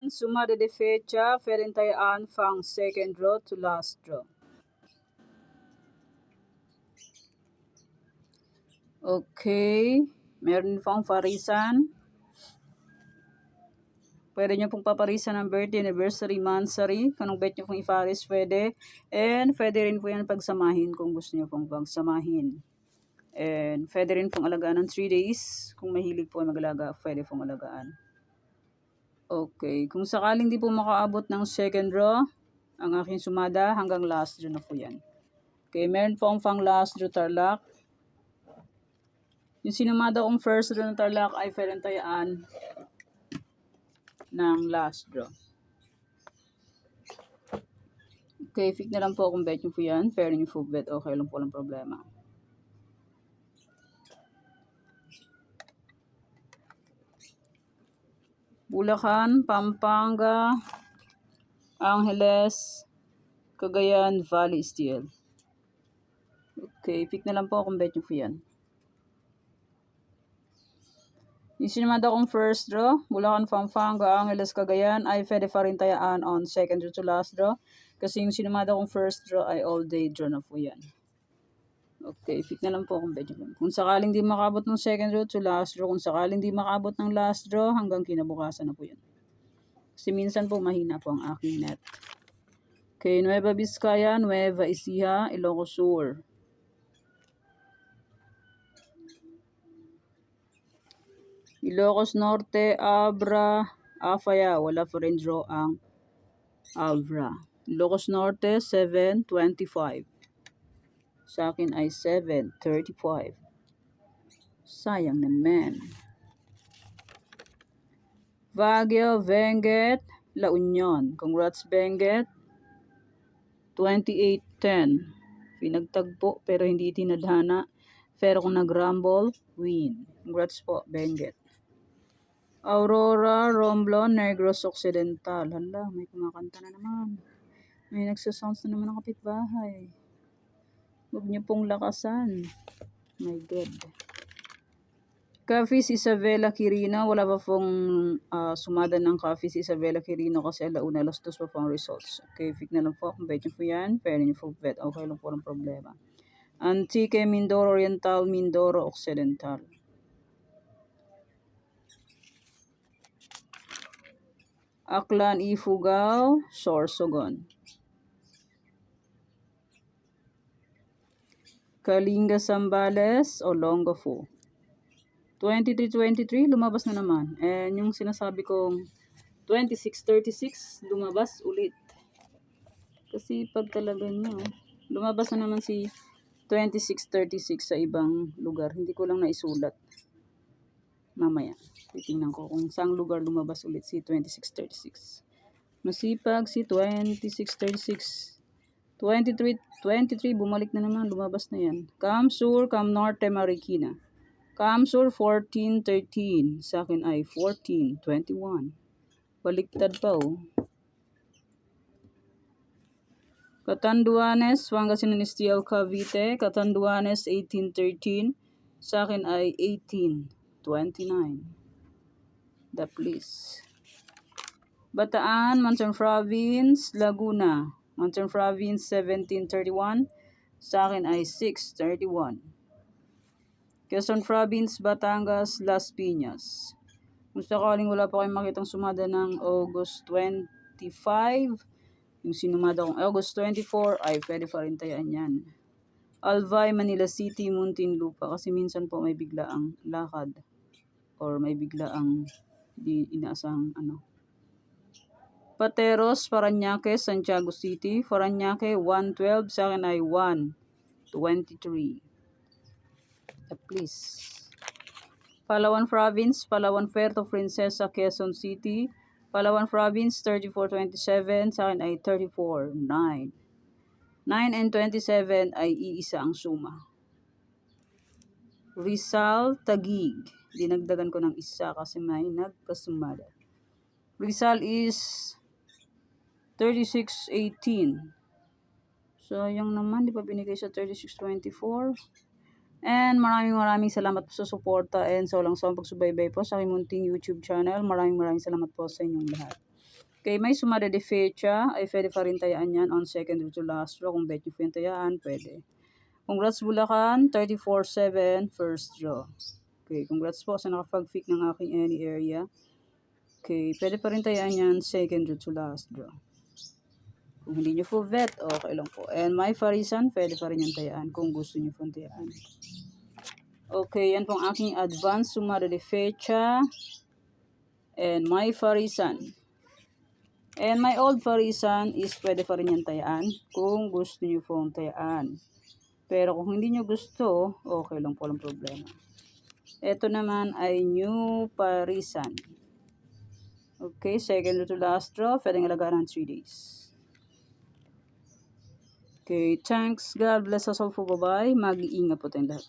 Sumada de fecha, Ferentayaan from second draw to last draw. Okay, meron pong parisan. Pwede nyo pong paparisan ng birthday, anniversary, monthsary. Kanong bet nyo pong iparis, pwede. And pwede rin po yan pagsamahin kung gusto nyo pong pagsamahin. And pwede rin pong alagaan ng 3 days. Kung mahilig po mag-alaga, pwede pong alagaan. Okay, kung sakaling di po makaabot ng second draw, ang aking sumada hanggang last draw na po yan. Okay, meron pong pang last draw Tarlac. Yung sinumada kong first draw ng Tarlac ay Ferentayaan ng last draw. Okay, pick na lang po kung bet nyo po yan. Fair nyo po bet, okay lang po, walang problema. Bulacan, Pampanga, Angeles, Cagayan, Valley Steel. Okay, pick na lang po kung bet nyo po yan. Yung sinumada kong first draw, Bulacan, Pampanga, Angeles, Cagayan, ay pwede Ferentayaan on second draw to last draw. Kasi yung sinumada kong first draw ay all day draw na po yan. Okay, pick na lang po kung bet nyo. Kung sakaling di makabot ng second draw to last draw, kung sakaling di makabot ng last draw, hanggang kinabukasan na po yan. Kasi minsan po mahina po ang aking net. Okay, Nueva Vizcaya, Nueva Ecija, Ilocos Sur. Ilocos Norte, Abra, Afaya. Wala pa rin draw ang Abra. Ilocos Norte, 725. Sa akin ay 735. Sayang naman. Baguio, Benguet, La Union. Congrats, Benguet. 2810. Pinagtagpo pero hindi tinadhana. Pero kung nag-rumble, win. Congrats po, Benguet. Aurora, Romblon, Negros Occidental. Hala, may kumakanta na naman. May nagsasounds na naman ang kapitbahay. Huwag niyo pong lakasan. My God. Cafis Isabela Quirino. Wala pa pong sumada ng Cafis Isabela Quirino kasi alauna, alas 2 pa pong results. Okay, pick na lang po. Kung bet nyo po yan, pwede nyo po bet. Okay lang po, ng problema. Antique, Mindoro Oriental, Mindoro Occidental. Aklan, Ifugao, Sorsogon. Kalinga, Zambales, Olongapo. 23-23, lumabas na naman. And yung sinasabi kong 26-36, lumabas ulit. Kasi pag talaga nyo, lumabas na naman si 26-36 sa ibang lugar. Hindi ko lang naisulat. Mamaya, titingnan ko kung saang lugar lumabas ulit si 26-36. Masipag si 26-36. 23, bumalik na naman, lumabas na yan. Cam Sur, Cam Norte, Marikina. Cam Sur, 14-13. Sa akin ay 14-21. Baliktad pa oh. Catanduanes, Pangasinan Steel, Cavite. Catanduanes, 18-13. Sa akin ay 18-29. The please. Bataan, Monson Province, Laguna. Monson Province, 17-31. Sa akin ay 6-31. Quezon Province, Batangas, Las Piñas. Kung sakaling wala pa kayong makitang sumada ng August 25, yung sinumada kong August 24, ay pwede pa rin tayaan yan. Albay, Manila City, Muntinlupa. Kasi minsan po may biglaang lakad. Or may biglaang di inaasang ano. Pateros, Parañaque, Santiago City. Parañaque, 112. Sa akin ay 123. Please. Palawan Province, Palawan Puerto Princesa, Quezon City. Palawan Province, 34-27. Sa akin ay 34-9. 9 and 27 ay iisa ang suma. Rizal, Taguig. Dinagdagan ko ng isa kasi may nagpasumada. Rizal is 36-18. Sayang naman, di pa binigay sa 36-24. And maraming salamat po sa suporta and sa walang sawang pagsubaybay po sa aking munting YouTube channel. Maraming salamat po sa inyong lahat. Okay, may sumare de fecha, ay pwede pa rin tayaan yan on second to last draw. Kung bet nyo po yung tayaan, pwede. Congrats Bulacan, 34-7, first draw. Okay, congrats po sa nakapag-pick ng aking any area. Okay, pwede pa rin tayaan yan second to last draw. Kung hindi nyo po bet, okay lang po. And my Farisan, pwede pa rin yung tayaan kung gusto nyo po tayaan. Okay, yan pong aking advance sumare de fecha. And my Farisan. And my old Farisan is pwede pa rin yung tayaan kung gusto nyo pong tayaan. Pero kung hindi nyo gusto, okay lang po, walang problema. Ito naman ay new Farisan. Okay, second to last draw, pwedeng alagaan ng 3 days. Okay, thanks. God bless us all po. Bye-bye. Mag-iingat po tayong lahat.